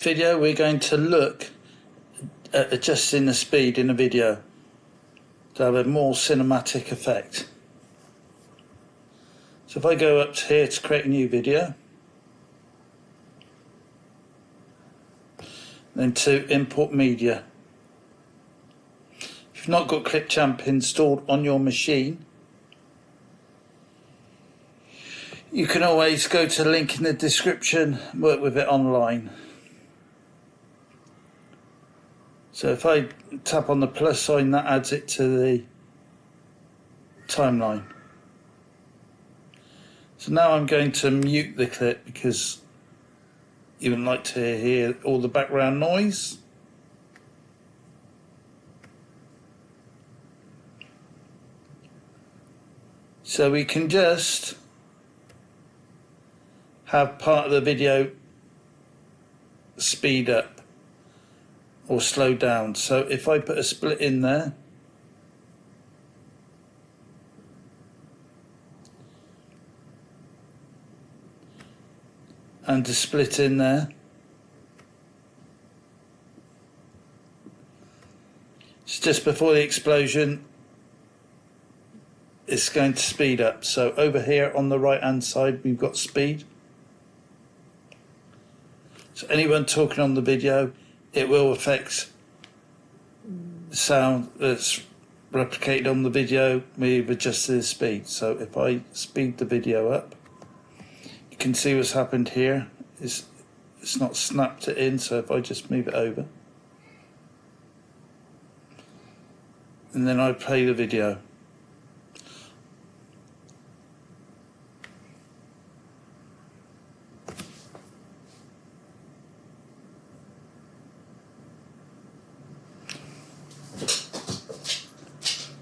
Video, we're going to look at adjusting the speed in a video to have a more cinematic effect. So if I go up to here to create a new video, then to import media. If you've not got ClipChamp installed on your machine, you can always go to the link in the description and work with it online. So if I tap on the plus sign, that adds it to the timeline. So now I'm going to mute the clip because you would like to hear all the background noise. So we can just have part of the video speed up or slow down. So if I put a split in there, and a split in there, it's just before the explosion, it's going to speed up. So over here on the right hand side we've got speed. So anyone talking on the video, it will affect the sound that's replicated on the video. We've adjusted the speed. So if I speed the video up, you can see what's happened here. It's not snapped it in, so if I just move it over and then I play the video,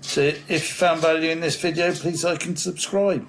so if you found value in this video, please like and subscribe.